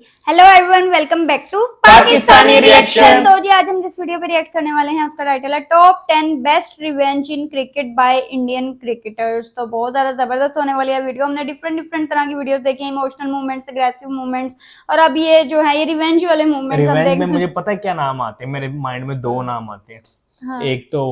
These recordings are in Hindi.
Hello everyone, welcome back to Pakistani reaction. तो जी आज हम जिस वीडियो पे रिएक्ट करने वाले हैं उसका टाइटल है top 10 best revenge in cricket by Indian cricketers. तो बहुत ज्यादा जबरदस्त होने वाली है वीडियो। हमने डिफरेंट तरह की वीडियोस देखी हैं, इमोशनल मूवमेंट्स, अग्रेसिव मूवमेंट्स, और अब ये जो है ये रिवेंज वाले मूवमेंट्स हम रिवेंज में देख। मुझे पता है क्या नाम आते हैं, मेरे माइंड में दो नाम आते हैं। हाँ एक तो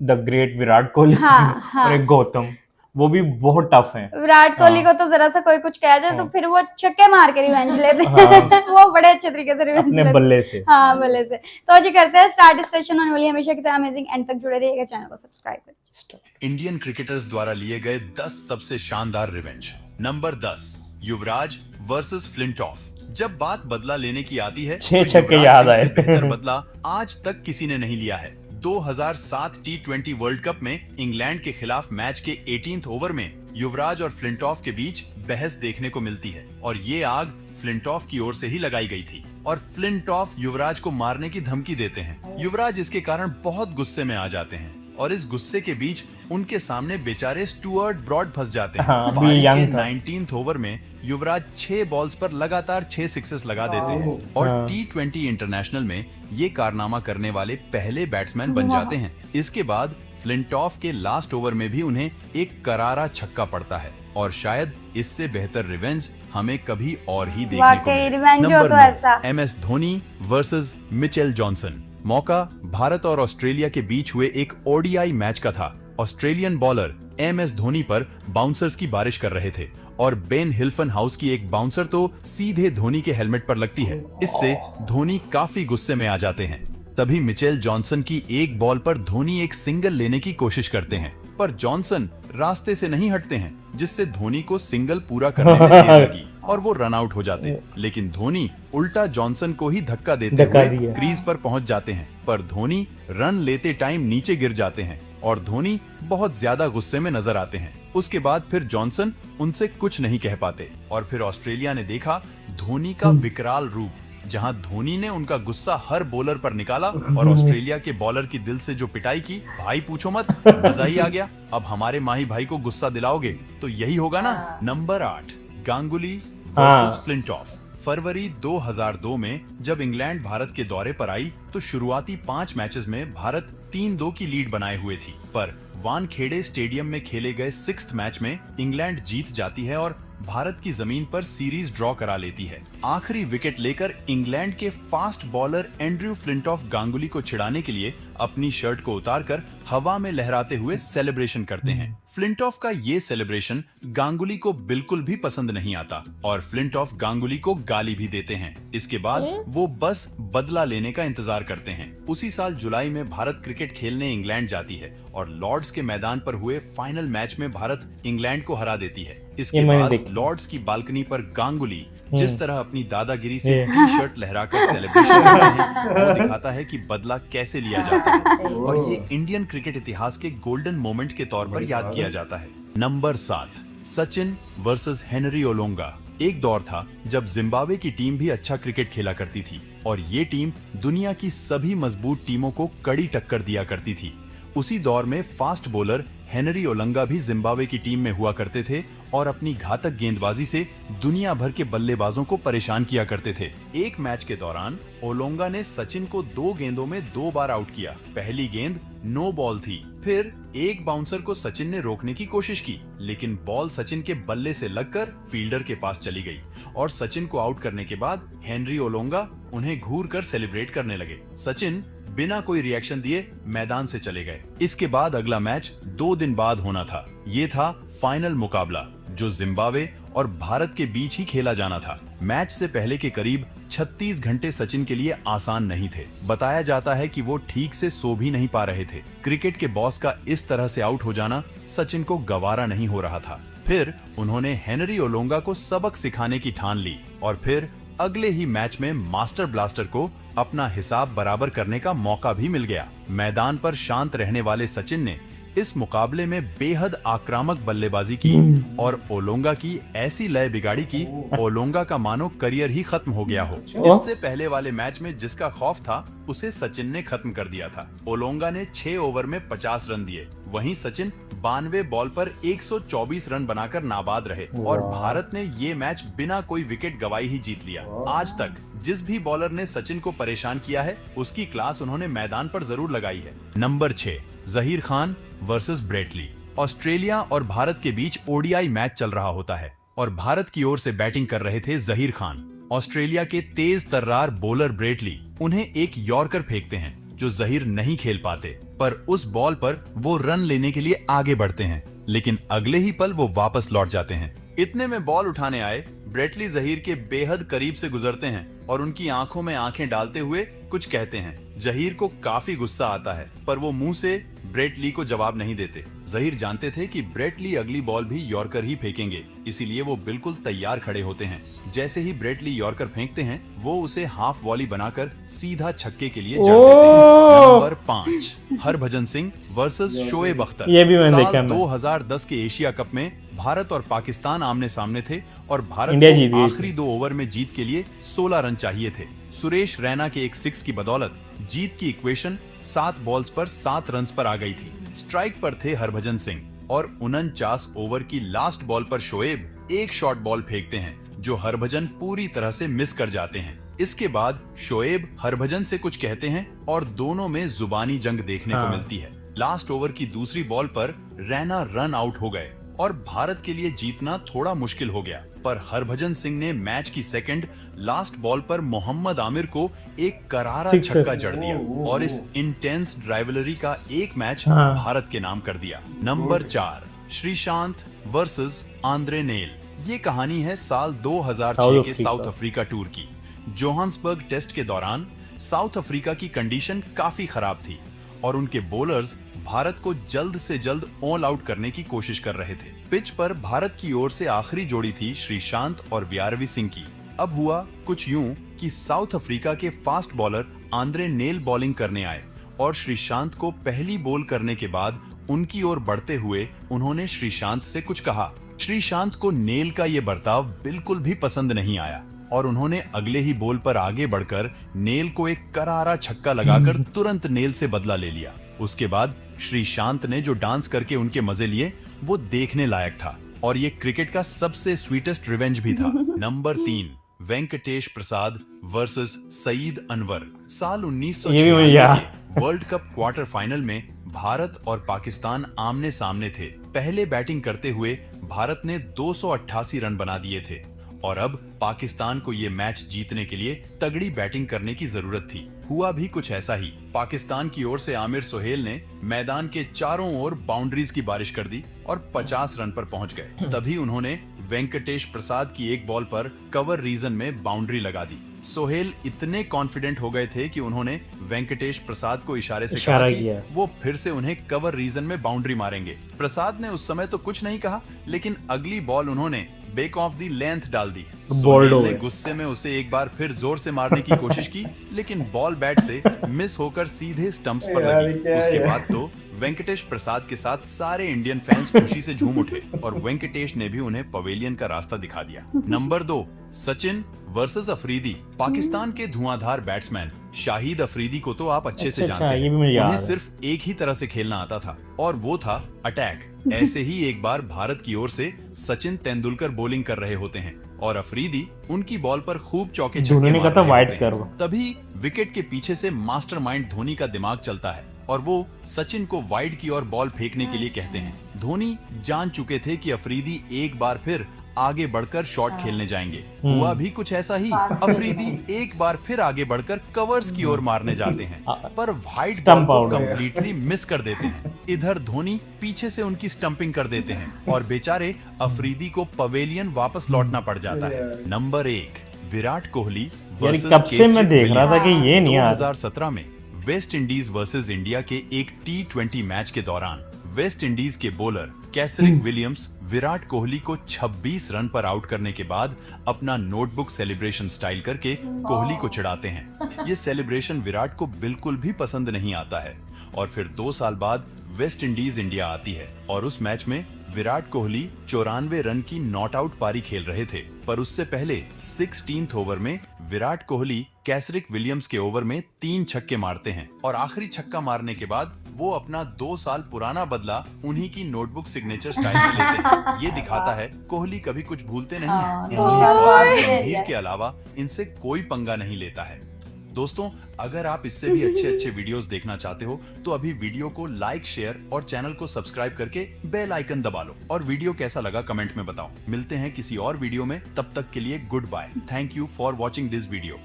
द ग्रेट विराट कोहली हाँ और एक गौतम। वो भी बहुत टफ है। विराट कोहली हाँ, को तो जरा सा कोई कुछ कह जाए तो हाँ, फिर वो छक्के मार के रिवेंज लेते हाँ, हैं। वो बड़े अच्छे तरीके से रिवेंज अपने लेते बल्ले से। हैं। हाँ बल्ले से। तो जी करते हैं स्टार्ट। डिस्कशन होने वाली है हमेशा की तरह अमेजिंग, एंड तक जुड़े रहिएगा, चैनल को सब्सक्राइब करें। इंडियन क्रिकेटर्स द्वारा लिए गए 10 सबसे शानदार रिवेंज। नंबर 10, युवराज वर्सेस फ्लिंटॉफ। जब बात बदला लेने की आती है छह तो छक्के युवराज याद सिंह आए। से बेहतर बदला आज तक किसी ने नहीं लिया है। 2007 टी20 वर्ल्ड कप में इंग्लैंड के खिलाफ मैच के 18th ओवर में युवराज और फ्लिंटॉफ के बीच बहस देखने को मिलती है और ये आग फ्लिंटॉफ की ओर से ही लगाई गई थी और फ्लिंटॉफ युवराज को मारने की धमकी देते हैं। युवराज इसके कारण बहुत गुस्से में आ जाते हैं और इस गुस्से के बीच उनके सामने बेचारे स्टुअर्ट ब्रॉड फंस जाते हैं। हाँ, अभी पारी young के था। 19th ओवर में युवराज 6 बॉल्स पर लगातार 6 सिक्सेस लगा देते हैं और हाँ। टी20 इंटरनेशनल में ये कारनामा करने वाले पहले बैट्समैन बन जाते हैं। इसके बाद फ्लिंटॉफ के लास्ट ओवर में भी उन्हें एक करारा छक्का पड़ता है और शायद इससे बेहतर रिवेंज हमें कभी और ही देखने को वाकई मिले। रिवेंज हो नंबर तो 9, ऐसा। MS Dhoni versus Mitchell Johnson. मौका भारत और ऑस्ट्रेलिया के बीच हुए एक ओडीआई मैच का था। ऑस्ट्रेलियन बॉलर MS धोनी पर बाउंसर्स की बारिश कर रहे थे और बेन हिल्फन हाउस की एक बाउंसर तो सीधे धोनी के हेलमेट पर लगती है। इससे धोनी काफी गुस्से में आ जाते हैं। तभी मिचेल जॉनसन की एक बॉल पर धोनी एक सिंगल लेने की कोशिश करते हैं पर जॉनसन रास्ते से नहीं हटते हैं, जिससे धोनी को सिंगल पूरा करने में देर लगी और वो रन आउट हो जाते हैं। लेकिन धोनी उल्टा जॉनसन को ही धक्का देते धक्का हुए दिया। क्रीज पर पहुंच जाते हैं पर धोनी रन लेते टाइम नीचे गिर जाते हैं और धोनी बहुत ज्यादा गुस्से में नजर आते हैं। उसके बाद फिर जॉनसन उनसे कुछ नहीं कह पाते और फिर ऑस्ट्रेलिया ने देखा धोनी का विकराल रूप, जहां धोनी ने उनका गुस्सा हर बॉलर पर निकाला और ऑस्ट्रेलिया के बॉलर की दिल से जो पिटाई की, भाई पूछो मत, मजा ही आ गया। अब हमारे माही भाई को गुस्सा दिलाओगे तो यही होगा ना। नंबर 8, गांगुली वर्सेस हाँ। फ्लिंटॉफ। फरवरी 2002 में जब इंग्लैंड भारत के दौरे पर आई तो शुरुआती 5 मैचेस में भारत 3-2 की लीड बनाए हुए थी, पर वानखेड़े स्टेडियम में खेले गए 6th मैच में इंग्लैंड जीत जाती है और भारत की जमीन पर सीरीज ड्रॉ करा लेती है। आखिरी विकेट लेकर इंग्लैंड के fast bowler Andrew Flintoff Ganguly को छिड़ाने के लिए अपनी शर्ट को उतारकर हवा में लहराते हुए सेलिब्रेशन करते हैं। फ्लिंटॉफ का ये सेलिब्रेशन गांगुली को बिल्कुल भी पसंद नहीं आता और फ्लिंटॉफ गांगुली को गाली भी देते हैं। इसके बाद वो बस बदला लेने का इंतजार करते हैं। उसी साल जुलाई में भारत क्रिकेट खेलने इंग्लैंड जाती है और लॉर्ड्स के मैदान पर हुए फाइनल मैच में भारत इंग्लैंड को हरा देती है। इसके ये मैंने बाद देखी। लॉर्ड्स की बालकनी पर गांगुली जिस तरह अपनी दादागिरी से ये। टी शर्ट लहराकर सेलिब्रेशन करते हैं, वो दिखाता है कि बदला कैसे लिया जाता है और ये इंडियन क्रिकेट इतिहास के गोल्डन मोमेंट के तौर पर याद किया जाता है। Number 7, Sachin versus Henry Olonga. एक दौर था जब जिम्बाब्वे की टीम भी अच्छा क्रिकेट खेला करती थी और ये टीम दुनिया की सभी मजबूत टीमों को कड़ी टक्कर दिया करती थी। उसी दौर में फास्ट बॉलर हेनरी ओलंगा भी जिम्बाब्वे की टीम में हुआ करते थे और अपनी घातक गेंदबाजी से दुनिया भर के बल्लेबाजों को परेशान किया करते थे। एक मैच के दौरान ओलोंगा ने सचिन को 2 गेंदों में 2 बार आउट किया। पहली गेंद नो बॉल थी, फिर एक बाउंसर को सचिन ने रोकने की कोशिश की, लेकिन बॉल सचिन के बल्ले से लगकर फील्डर के पास चली गई और सचिन को आउट करने के बाद हेनरी ओलोंगा उन्हें घूर कर सेलिब्रेट करने लगे। सचिन बिना कोई रिएक्शन दिए मैदान से चले गए। इसके बाद अगला मैच 2 दिन बाद होना था। ये था फाइनल मुकाबला जो जिम्बाब्वे और भारत के बीच ही खेला जाना था। मैच से पहले के करीब 36 घंटे सचिन के लिए आसान नहीं थे। बताया जाता है कि वो ठीक से सो भी नहीं पा रहे थे। क्रिकेट के बॉस का इस तरह से आउट हो जाना सचिन को गवारा नहीं हो रहा था। फिर उन्होंने हेनरी ओलोंगा को सबक सिखाने की ठान ली और फिर अगले ही मैच में मास्टर ब्लास्टर को अपना हिसाब बराबर करने का मौका भी मिल गया। मैदान पर शांत रहने वाले सचिन ने इस मुकाबले में बेहद आक्रामक बल्लेबाजी की और ओलोंगा की ऐसी लय बिगाड़ी की ओलोंगा का मानो करियर ही खत्म हो गया हो। इससे पहले वाले मैच में जिसका खौफ था उसे सचिन ने खत्म कर दिया था। ओलोंगा ने 6 ओवर में 50 रन दिए, वहीं सचिन 92 बॉल पर 124 रन बनाकर नाबाद रहे और भारत ने ये मैच बिना कोई विकेट गवाई ही जीत लिया। आज तक जिस भी बॉलर ने सचिन को परेशान किया है उसकी क्लास उन्होंने मैदान पर जरूर लगाई है। Number 6, Zaheer Khan versus Brett Lee. Australia और भारत के बीच ओडीआई मैच चल रहा होता है और भारत की ओर से बैटिंग कर रहे थे जहीर खान। ऑस्ट्रेलिया के तेज तर्रार बॉलर ब्रेट ली उन्हें एक यॉर्कर फेंकते हैं जो जहीर नहीं खेल पाते, पर उस बॉल पर वो रन लेने के लिए आगे बढ़ते हैं, लेकिन अगले ही पल वो वापस लौट जाते हैं। इतने में बॉल उठाने आए ब्रेटली जहीर के बेहद करीब से गुजरते हैं और उनकी आंखों में आंखें डालते हुए कुछ कहते हैं। जहीर को काफी गुस्सा आता है, पर वो मुंह से ब्रेट ली को जवाब नहीं देते। जहीर जानते थे कि ब्रेट ली अगली बॉल भी यॉर्कर ही फेंकेंगे, इसीलिए वो बिल्कुल तैयार खड़े होते हैं। जैसे ही ब्रेट ली यॉर्कर फेंकते हैं वो उसे हाफ वॉली बनाकर सीधा छक्के के लिए जड़ देते हैं। Number 5, Harbhajan Singh versus Shoaib Akhtar. ये भी मैंने देखा। साल 2010 के एशिया कप में भारत और पाकिस्तान आमने सामने थे और भारत इंडिया जीत को गई। आखिरी 2 ओवर में जीत के लिए 16 रन चाहिए थे। सुरेश रैना के एक 6 की बदौलत जीत की इक्वेशन 7 बॉल्स पर 7 रन पर आ गई थी। स्ट्राइक पर थे हरभजन सिंह और 49 ओवर की लास्ट बॉल पर शोएब एक शॉर्ट बॉल फेंकते हैं जो हरभजन पूरी तरह से मिस कर जाते हैं। इसके बाद शोएब हरभजन से कुछ कहते हैं और दोनों में जुबानी जंग देखने को मिलती है। लास्ट ओवर की दूसरी बॉल पर रैना रन आउट हो गए और भारत के लिए जीतना थोड़ा मुश्किल हो गया, पर हरभजन सिंह ने मैच की सेकंड लास्ट बॉल पर मोहम्मद आमिर को एक करारा छक्का जड़ दिया और इस इंटेंस ड्राइवलरी का एक मैच भारत के नाम कर दिया। Number 4, Sreesanth versus Andre nail. ये कहानी है साल 2006 के साउथ अफ्रीका टूर की। जोहान्सबर्ग टेस्ट के दौरान साउथ अफ्रीका की कंडीशन काफी खराब थी और उनके बॉलर्स भारत को जल्द से जल्द ऑल आउट करने की कोशिश कर रहे थे। पिच पर भारत की ओर से आखिरी जोड़ी थी श्रीशांत और व्यारवी सिंह की। अब हुआ कुछ यूं कि साउथ अफ्रीका के fast bowler Andre nail bowling करने आए और श्रीशांत को पहली बॉल करने के बाद उनकी ओर बढ़ते हुए उन्होंने श्रीशांत से कुछ कहा। श्रीशांत को नेल का ये बर्ताव बिल्कुल भी पसंद नहीं आया और उन्होंने अगले ही बॉल पर आगे बढ़कर नेल को एक करारा छक्का लगाकर तुरंत नेल से बदला ले लिया। उसके बाद श्रीशांत ने जो डांस करके उनके मजे लिए वो देखने लायक था और ये क्रिकेट का सबसे स्वीटेस्ट रिवेंज भी था। नंबर 3, वेंकटेश प्रसाद वर्सेस सईद अनवर। साल 1996 के वर्ल्ड कप क्वार्टर फाइनल में भारत और पाकिस्तान आमने सामने थे। पहले बैटिंग करते हुए भारत ने 288 रन बना दिए थे और अब पाकिस्तान को ये मैच जीतने के लिए तगड़ी बैटिंग करने की जरूरत थी। हुआ भी कुछ ऐसा ही। पाकिस्तान की ओर से आमिर सोहेल ने मैदान के चारों ओर बाउंड्रीज की बारिश कर दी और 50 रन पर पहुंच गए। तभी उन्होंने वेंकटेश प्रसाद की एक बॉल पर कवर रीजन में बाउंड्री लगा दी। सोहेल इतने कॉन्फिडेंट हो गए थे कि उन्होंने वेंकटेश प्रसाद को इशारे से कहा कि वो फिर से उन्हें कवर रीजन में बाउंड्री मारेंगे। प्रसाद ने उस समय तो कुछ नहीं कहा, लेकिन अगली बॉल उन्होंने बेक ऑफ दी लेंथ डाल दी। सोहेल ने गुस्से में उसे एक बार फिर जोर से मारने की कोशिश की, लेकिन बॉल बैट से मिस होकर सीधे स्टंप्स पर लगी। उसके बाद तो वेंकटेश प्रसाद के साथ सारे इंडियन फैंस खुशी से झूम उठे और वेंकटेश ने भी उन्हें पवेलियन का रास्ता दिखा दिया। Number 2, Sachin versus Afridi. पाकिस्तान के धुआंधार बैट्समैन शाहिद अफरीदी को तो आप अच्छे से जानते हैं। उन्हें सिर्फ एक ही तरह से खेलना आता था और वो था अटैक। ऐसे ही एक बार भारत की ओर से सचिन तेंदुलकर बॉलिंग कर रहे होते हैं और अफरीदी उनकी बॉल पर खूब चौके छक्के मार रहे होते हैं। तभी विकेट के पीछे से मास्टरमाइंड धोनी का दिमाग चलता है और वो सचिन को वाइड की ओर बॉल फेंकने के लिए कहते हैं। धोनी जान चुके थे कि अफरीदी एक बार फिर आगे बढ़कर शॉट खेलने जाएंगे। हुआ भी कुछ ऐसा ही। अफरीदी एक बार फिर आगे बढ़कर कवर्स की ओर मारने जाते हैं, पर वाइड बॉल को कंप्लीटली मिस कर देते हैं। इधर धोनी पीछे से उनकी स्टंपिंग कर देते हैं और बेचारे अफरीदी को पवेलियन वापस लौटना पड़ जाता है। नंबर 1, विराट कोहली वर्सेस मैं देख रहा था कि ये नहीं 2017 में वेस्ट इंडीज वर्सेस इंडिया के एक T20 मैच के दौरान वेस्ट इंडीज के bowler Kesrick Williams Virat Kohli को 26 रन पर आउट करने के बाद अपना नोटबुक सेलिब्रेशन स्टाइल करके कोहली को चिढ़ाते हैं। ये सेलिब्रेशन विराट को बिल्कुल भी पसंद नहीं आता है और फिर 2 साल बाद वेस्ट इंडीज इंडिया आती है और उस मैच में विराट कोहली 94 रन की नॉट आउट पारी खेल रहे थे, पर उससे पहले 16th ओवर में विराट कोहली कैसरिक विलियम्स के ओवर में 3 छक्के मारते हैं और आखिरी छक्का मारने के बाद वो अपना 2 साल पुराना बदला उन्हीं की नोटबुक सिग्नेचर स्टाइल में लेते हैं। ये दिखाता है कोहली कभी कुछ भूलते नहीं हैं, इसलिए गौतम गंभीर के अलावा इनसे कोई पंगा नहीं लेता है। दोस्तों, अगर आप इससे भी अच्छे अच्छे वीडियोस देखना चाहते हो तो अभी वीडियो को लाइक, शेयर और चैनल को सब्सक्राइब करके बेल आइकन दबा लो और वीडियो कैसा लगा कमेंट में बताओ। मिलते हैं किसी और वीडियो में, तब तक के लिए good bye. Thank you for watching this video.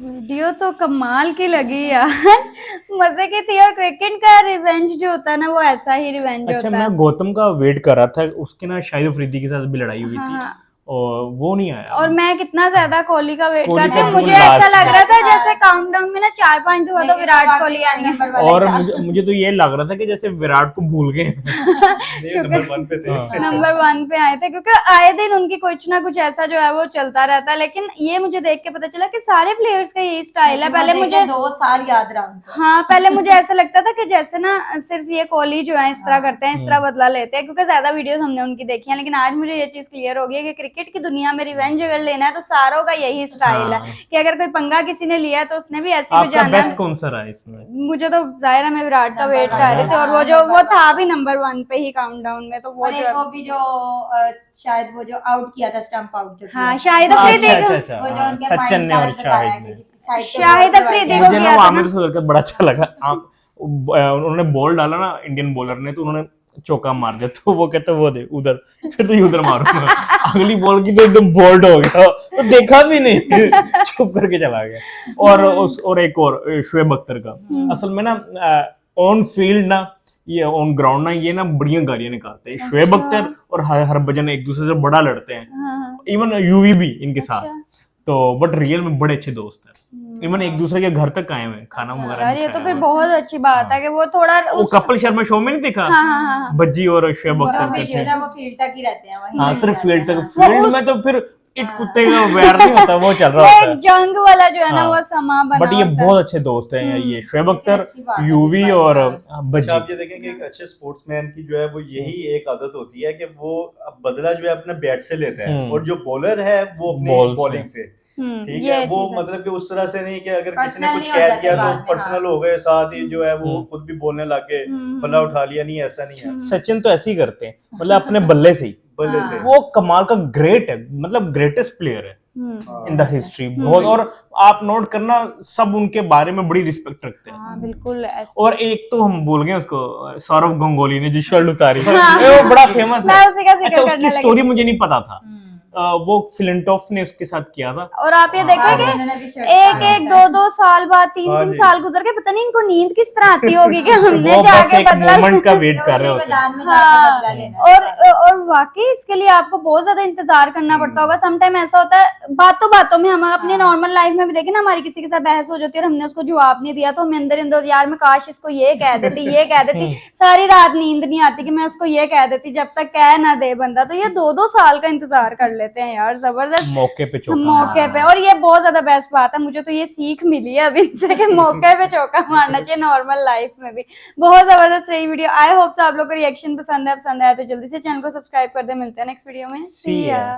Video तो कमाल की लगी यार, मजे की थी। और क्रिकेट का रिवेंज जो होता है ना, वो ऐसा ही रिवेंज अच्छा, होता है। मैं गौतम का वेट कर रहा था, उसके ना शाहिद अफरीदी के साथ भी लड़ाई हुई हाँ, थी हाँ। और वो नहीं आया। और मैं कितना ज्यादा कोहली का वेट कोहली करती का हूँ, मुझे बिल्कुल ऐसा last लग रहा था जैसे काउंटडाउन में ना 4-5 दफा तो विराट कोहली आएंगे। और मुझे तो ये लग रहा था कि जैसे विराट को भूल गए। नंबर 1 पे थे। हाँ। नंबर 1 पे आए थे, क्योंकि आए दिन उनकी कुछ ना कुछ ऐसा जो है वो चलता रहता है। लेकिन ये मुझे देख के पता चला कि सारे प्लेयर्स का यही स्टाइल है। पहले मुझे 2 साल याद रहा उनको। हाँ, पहले मुझे ऐसा लगता था कि जैसे ना सिर्फ ये कोहली जो है इस तरह करते हैं, इस तरह बदला लेते हैं, क्योंकि ज्यादा वीडियोस हमने उनकी देखी हैं। लेकिन आज मुझे ये चीज क्लियर हो गई है कि क्रिकेट की दुनिया में रिवेंज अगर लेना है तो सारों का यही स्टाइल है हाँ। कि अगर कोई पंगा किसी ने लिया है तो उसने भी ऐसे ही आपका बजाना बेस्ट है। कौन सा रहा है इसमें? मुझे तो जाहिर है मैं विराट का नंबर वेट वन कर रही थी, और वो जो नंबर वो वन। था भी नंबर 1 पे ही काउंटडाउन में, तो वो और जो एक वो भी जो शायद वो जो आउट किया था, स्टंप आउट जो हाँ, किया। शाहिद अच्छा अफरीदी अच्छा को- अच्छा, वो जो हाँ, उनके सचिन माइंड ने का और बताया शाहिद कि ने। जी, साइड पे शाहिद बॉल अफरीदी करवाई को मुझे है। ना किया वो था आमिर ना। से करके बड़ा अच्छा लगा। आप उन्होंने बॉल डाला ना इंडियन बॉलर ने, तो उन्होंने चौका मार दिया, तो वो कहते वो दे उधर, फिर तो ये उधर मारूंगा। अगली बॉल की तो एकदम बोल्ड हो गया, तो देखा भी नहीं, चुप करके चला गया। और एक और शुएब अख्तर का, असल में ना ऑन फील्ड ना, ये ऑन ग्राउंड ना, ये ना बढ़िया गालियां निकालते हैं। शुएब अख्तर और हरभजन एक दूसरे से बड़ा लड़ते हैं, हाँ, इवन यूवी भी इनके अच्छा। साथ। तो बट रियल में बड़े अच्छे दोस्त हैं, इवन एक दूसरे के घर तक आए हुए हैं, खाना वगैरह यार भी ये तो खाया फिर हुआ है। बहुत अच्छी बात है कि वो थोड़ा वो कपिल शर्मा शो में नहीं देखा, हाँ, हाँ, हाँ। भज्जी और शुएब वो अख्तर हमेशा कैसे? वो फील्ड तक ही रहते हैं, वहीं हाँ, नहीं सिर्फ जाते फील्ड हैं। तक। फील्ड में तो फिर एक कुत्ते का वैर नहीं होता, वो चल रहा वो होता एक है। जंग वाला जो है ना, हाँ। वो समा बना बट ये होता है। बहुत अच्छे दोस्त हैं, ये शुएब अख्तर, अच्छी बात है, यूवी इस बात और का। भज्जी। अच्छा, आप ये देखें कि एक अच्छे स्पोर्ट्समैन की जो है वो यही एक आदत होती है कि वो बदला जो है अपने बैट से लेता है, और जो बॉलर है वो अपनी बॉल से। बॉलिंग से। ठीक ये है, वो चीज़ है। मतलब कि उस तरह से नहीं कि अगर किसी ने Personal कुछ नहीं हो कह जाते दिया बाद तो में, पर्सनल हाँ। हो गए, साथ ही जो है वो खुद भी बोलने लग गए, बल्ला उठा लिया। नहीं, ऐसा नहीं है सचिन तो ऐसे ही करते हैं, मतलब अपने बल्ले से ही। बल्ले से। वो कमाल का ग्रेट है, मतलब ग्रेटेस्ट प्लेयर है इन द हिस्ट्री बहुत। और आप नोट करना, सब उनके बारे में बड़ी रिस्पेक्ट रखते हैं। हाँ, बिल्कुल ऐसे। और एक तो हम भूल गए उसको, सौरव गंगोली ने जो शर्ट उतारी, वो बड़ा फेमस मैं है। उसी का जिक्र अच्छा, करने उसकी लगी स्टोरी थी। मुझे नहीं पता था। वो फिलिंटॉफ ने उसके साथ किया था। और आप ये देखें बाद कि में उन्होंने भी shirt एक पहना एक होता है। 2-2 साल बाद, 3-3 हाँ जी। साल गुजर के, पता नहीं इनको नींद किस तरह आती होगी कि हमने वो बस जाके एक बदला मोमेंट का वेट कि कर रहे उसी होते हैं। मैदान में जाके बदला लेना है। और वाकई इसके लिए आपको बहुत ज्यादा इंतजार करना पड़ता होगा। सम टाइम ऐसा होता है, बातों बातों में हम अपने नॉर्मल लाइफ में भी देखें ना, हमारी किसी के साथ बहस हो जाती है और हमने उसको जवाब नहीं दिया, तो हम अंदर अंदर यार मैं काश इसको ये कह देती, ये कह देती, सारी रात नींद नहीं आती कि मैं उसको ये कह देती, जब तक कह ना दे बंदा। तो ये 2-2 साल का इंतजार कर लेते हैं यार, जबरदस्त मौके पे चौका मौके पे। और ये बहुत ज्यादा बेस्ट बात है, मुझे तो ये सीख मिली है अभी इनसे कि मौके पे चौका मारना चाहिए नॉर्मल लाइफ में भी। बहुत जबरदस्त रही वीडियो। आई होप आप लोग को रिएक्शन पसंद आया तो जल्दी से चैनल को सब्सक्राइब कर दे। मिलते हैं नेक्स्ट वीडियो में। See ya.